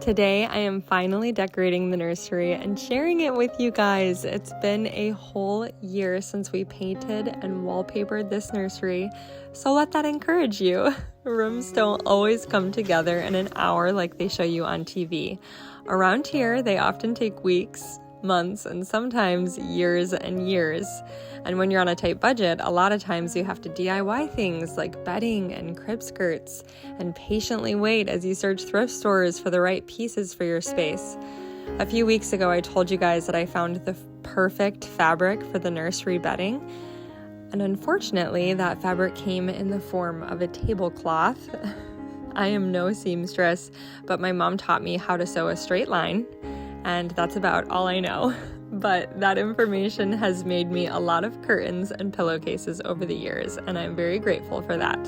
Today I am finally decorating the nursery and sharing it with you guys. It's been a whole year since we painted and wallpapered this nursery, so let that encourage you. Rooms don't always come together in an hour like they show you on TV. Around here, they often take weeks, months, and sometimes years and years. And when you're on a tight budget, a lot of times you have to DIY things like bedding and crib skirts and patiently wait as you search thrift stores for the right pieces for your space. A few weeks ago, I told you guys that I found the perfect fabric for the nursery bedding. And unfortunately, that fabric came in the form of a tablecloth. I am no seamstress, but my mom taught me how to sew a straight line, and that's about all I know. But that information has made me a lot of curtains and pillowcases over the years, and I'm very grateful for that.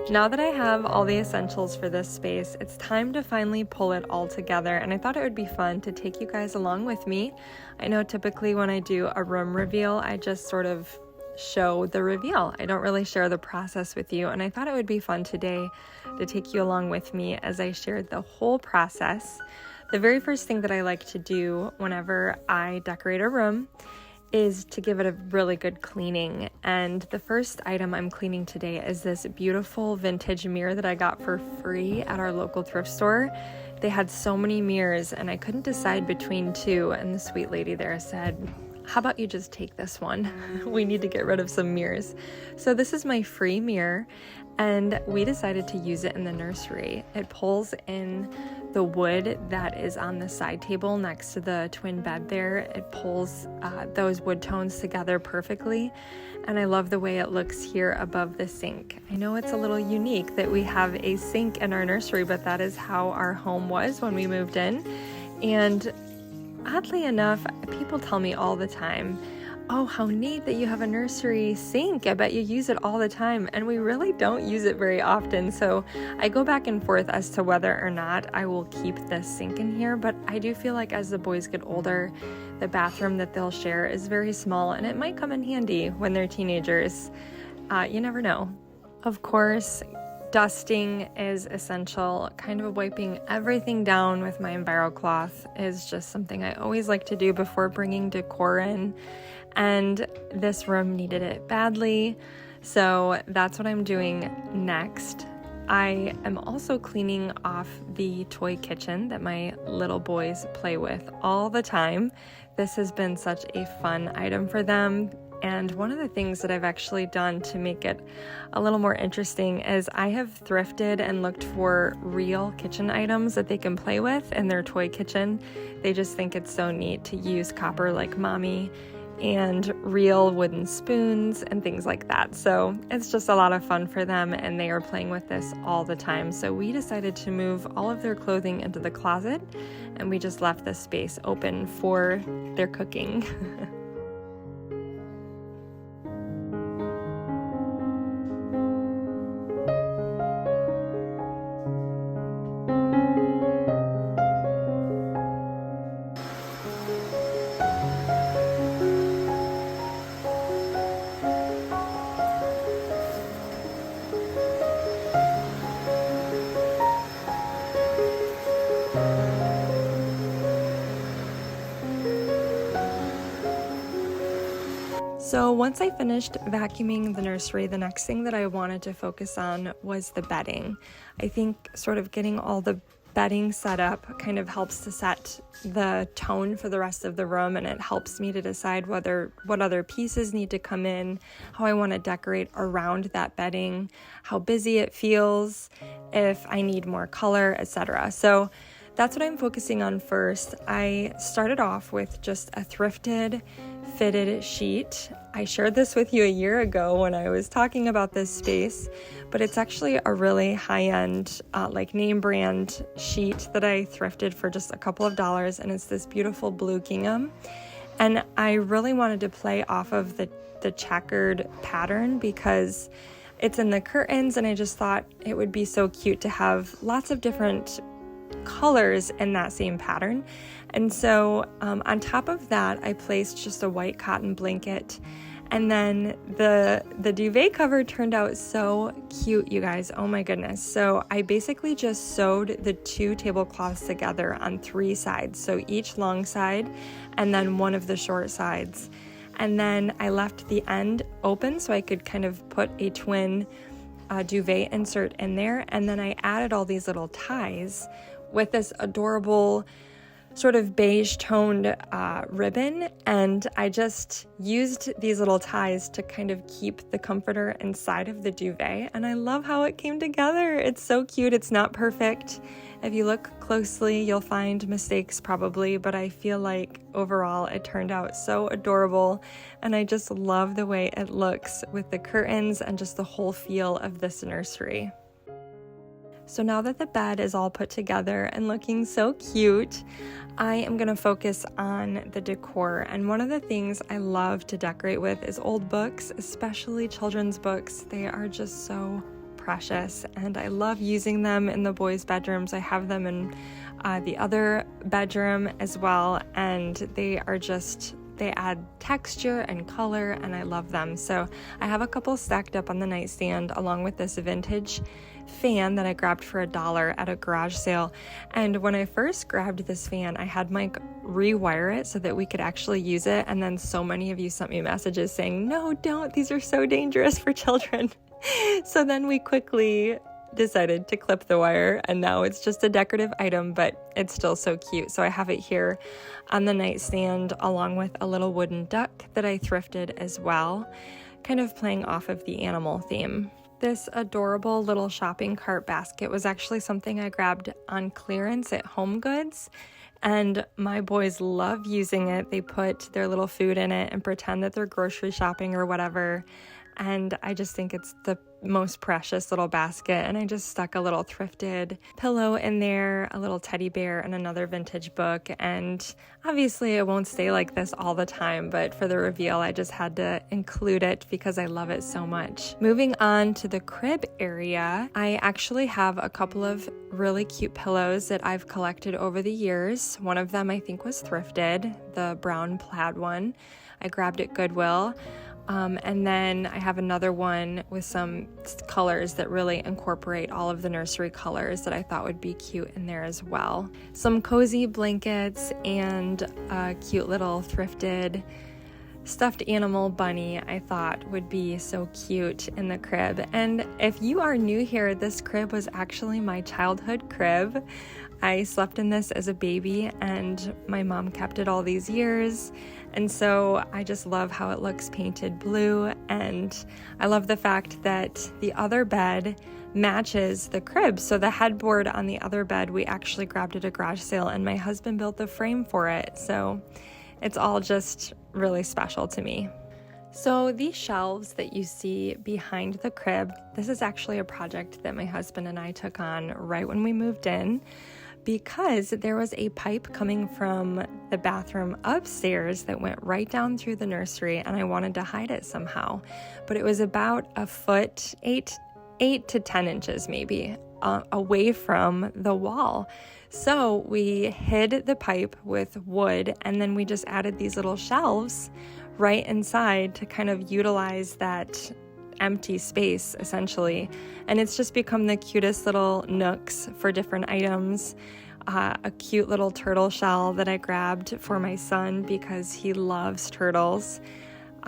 Now that I have all the essentials for this space, it's time to finally pull it all together, and I thought it would be fun to take you guys along with me. I know typically when I do a room reveal, I just sort of show the reveal. I don't really share the process with you, and I thought it would be fun today to take you along with me as I shared the whole process. The very first thing that I like to do whenever I decorate a room is to give it a really good cleaning. And the first item I'm cleaning today is this beautiful vintage mirror that I got for free at our local thrift store. They had so many mirrors and I couldn't decide between two, and the sweet lady there said, "How about you just take this one? We need to get rid of some mirrors." So this is my free mirror, and we decided to use it in the nursery. It pulls in the wood that is on the side table next to the twin bed there. It pulls those wood tones together perfectly, and I love the way it looks here above the sink. I know it's a little unique that we have a sink in our nursery, but that is how our home was when we moved in. And oddly enough, people tell me all the time, "Oh, how neat that you have a nursery sink. I bet you use it all the time." And we really don't use it very often. So I go back and forth as to whether or not I will keep this sink in here. But I do feel like as the boys get older, the bathroom that they'll share is very small, and it might come in handy when they're teenagers. You never know. Of course, dusting is essential. Kind of wiping everything down with my EnviroCloth is just something I always like to do before bringing decor in. And this room needed it badly, so that's what I'm doing next. I am also cleaning off the toy kitchen that my little boys play with all the time. This has been such a fun item for them. And one of the things that I've actually done to make it a little more interesting is I have thrifted and looked for real kitchen items that they can play with in their toy kitchen. They just think it's so neat to use copper like mommy and real wooden spoons and things like that. So it's just a lot of fun for them, and they are playing with this all the time. So we decided to move all of their clothing into the closet, and we just left the space open for their cooking. So once I finished vacuuming the nursery, the next thing that I wanted to focus on was the bedding. I think sort of getting all the bedding set up kind of helps to set the tone for the rest of the room, and it helps me to decide what other pieces need to come in, how I want to decorate around that bedding, how busy it feels, if I need more color, etc. So that's what I'm focusing on first. I started off with just a thrifted, fitted sheet. I shared this with you a year ago when I was talking about this space, but it's actually a really high-end, like name brand sheet that I thrifted for just a couple of dollars, and it's this beautiful blue gingham. And I really wanted to play off of the checkered pattern because it's in the curtains, and I just thought it would be so cute to have lots of different colors in that same pattern. And so on top of that, I placed just a white cotton blanket, and then the duvet cover turned out so cute, you guys. Oh my goodness. So I basically just sewed the 2 tablecloths together on 3 sides, so each long side and then one of the short sides, and then I left the end open so I could kind of put a twin duvet insert in there, and then I added all these little ties with this adorable sort of beige toned ribbon, and I just used these little ties to kind of keep the comforter inside of the duvet, and I love how it came together. It's so cute. It's not perfect. If you look closely, you'll find mistakes probably, but I feel like overall it turned out so adorable, and I just love the way it looks with the curtains and just the whole feel of this nursery. So now that the bed is all put together and looking so cute, I am going to focus on the decor. And one of the things I love to decorate with is old books, especially children's books. They are just so precious, and I love using them in the boys' bedrooms. I have them in the other bedroom as well, and they add texture and color, and I love them. So I have a couple stacked up on the nightstand along with this vintage fan that I grabbed for $1 at a garage sale. And when I first grabbed this fan, I had Mike rewire it so that we could actually use it, and then so many of you sent me messages saying, no, don't, these are so dangerous for children. So then we quickly decided to clip the wire, and now it's just a decorative item, but it's still so cute. So I have it here on the nightstand along with a little wooden duck that I thrifted as well, kind of playing off of the animal theme. This adorable little shopping cart basket was actually something I grabbed on clearance at Home Goods, and my boys love using it. They put their little food in it and pretend that they're grocery shopping or whatever. And I just think it's the most precious little basket. And I just stuck a little thrifted pillow in there, a little teddy bear, and another vintage book. And obviously it won't stay like this all the time, but for the reveal, I just had to include it because I love it so much. Moving on to the crib area, I actually have a couple of really cute pillows that I've collected over the years. One of them I think was thrifted, the brown plaid one. I grabbed at Goodwill. And then I have another one with some colors that really incorporate all of the nursery colors that I thought would be cute in there as well. Some cozy blankets and a cute little thrifted stuffed animal bunny I thought would be so cute in the crib. And if you are new here, this crib was actually my childhood crib. I slept in this as a baby, and my mom kept it all these years. And so I just love how it looks painted blue, and I love the fact that the other bed matches the crib. So the headboard on the other bed, we actually grabbed at a garage sale, and my husband built the frame for it. So it's all just really special to me. So these shelves that you see behind the crib, this is actually a project that my husband and I took on right when we moved in, because there was a pipe coming from the bathroom upstairs that went right down through the nursery, and I wanted to hide it somehow. But it was about a foot, 8 to 10 inches maybe, away from the wall. So we hid the pipe with wood, and then we just added these little shelves right inside to kind of utilize that empty space essentially. And it's just become the cutest little nooks for different items. A cute little turtle shell that I grabbed for my son because he loves turtles.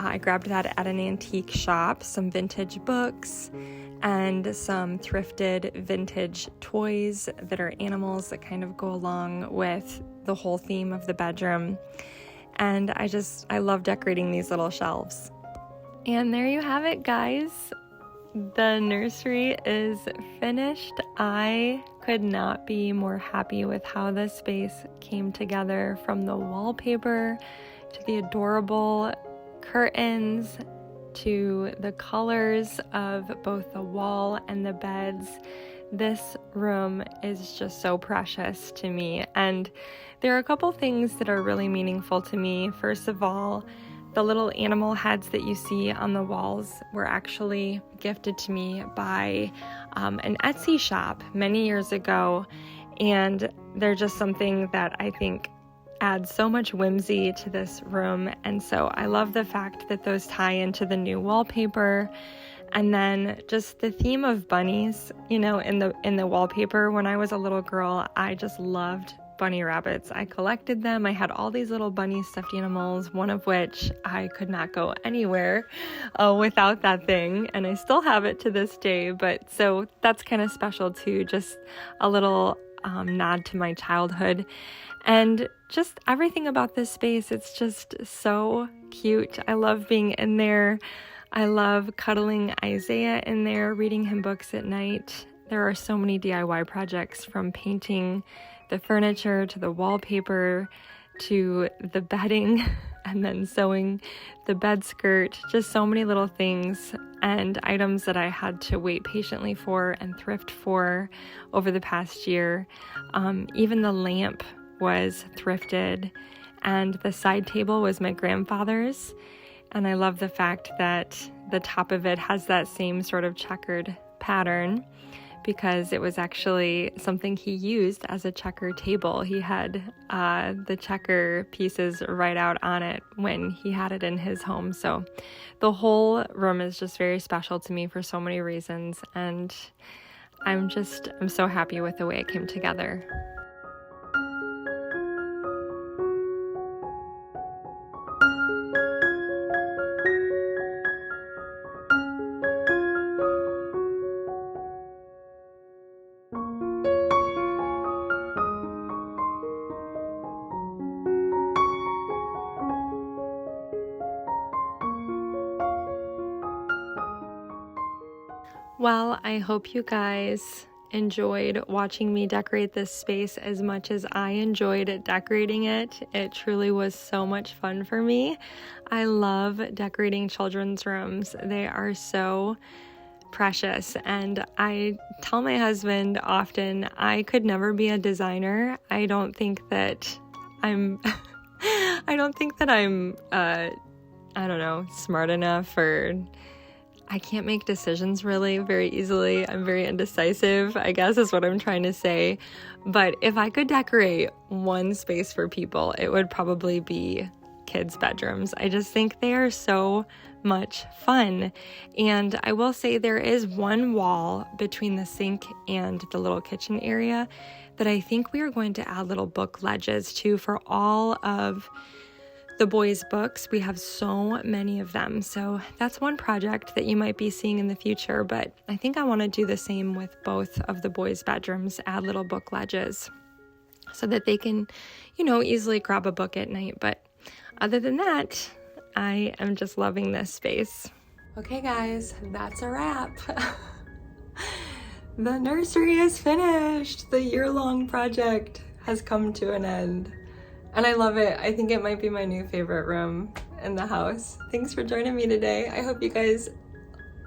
I grabbed that at an antique shop, some vintage books, and some thrifted vintage toys that are animals that kind of go along with the whole theme of the bedroom. And I love decorating these little shelves. And there you have it, guys. The nursery is finished. I could not be more happy with how this space came together, from the wallpaper to the adorable curtains to the colors of both the wall and the beds. This room is just so precious to me, and there are a couple things that are really meaningful to me. First of all, the little animal heads that you see on the walls were actually gifted to me by an Etsy shop many years ago, and they're just something that I think adds so much whimsy to this room. And so I love the fact that those tie into the new wallpaper. And then just the theme of bunnies, in the wallpaper. When I was a little girl, I just loved bunny rabbits. I collected them. I had all these little bunny stuffed animals, one of which I could not go anywhere without that thing, and I still have it to this day. But so that's kind of special too, just a little nod to my childhood. And just everything about this space, it's just so cute. I love being in there. I love cuddling Isaiah in there, reading him books at night. There are so many DIY projects, from painting the furniture to the wallpaper to the bedding and then sewing the bed skirt. Just so many little things and items that I had to wait patiently for and thrift for over the past year. Even the lamp was thrifted, and the side table was my grandfather's. And I love the fact that the top of it has that same sort of checkered pattern, because it was actually something he used as a checker table. He had the checker pieces right out on it when he had it in his home. So the whole room is just very special to me for so many reasons, and I'm so happy with the way it came together. Well, I hope you guys enjoyed watching me decorate this space as much as I enjoyed decorating it. It truly was so much fun for me. I love decorating children's rooms. They are so precious, and I tell my husband often I could never be a designer. I don't think that I'm smart enough, or I can't make decisions really very easily. I'm very indecisive, I guess is what I'm trying to say. But if I could decorate one space for people, it would probably be kids' bedrooms. I just think they are so much fun. And I will say there is one wall between the sink and the little kitchen area that I think we are going to add little book ledges to for all of the boys' books. We have so many of them. So that's one project that you might be seeing in the future, but I think I want to do the same with both of the boys' bedrooms, add little book ledges so that they can, easily grab a book at night. But other than that, I am just loving this space. Okay, guys, that's a wrap. The nursery is finished. The year-long project has come to an end. And I love it. I think it might be my new favorite room in the house. Thanks for joining me today. I hope you guys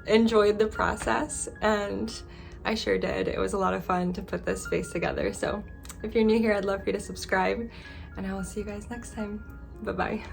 enjoyed the process, and I sure did. It was a lot of fun to put this space together. So if you're new here, I'd love for you to subscribe, and I will see you guys next time. Bye-bye.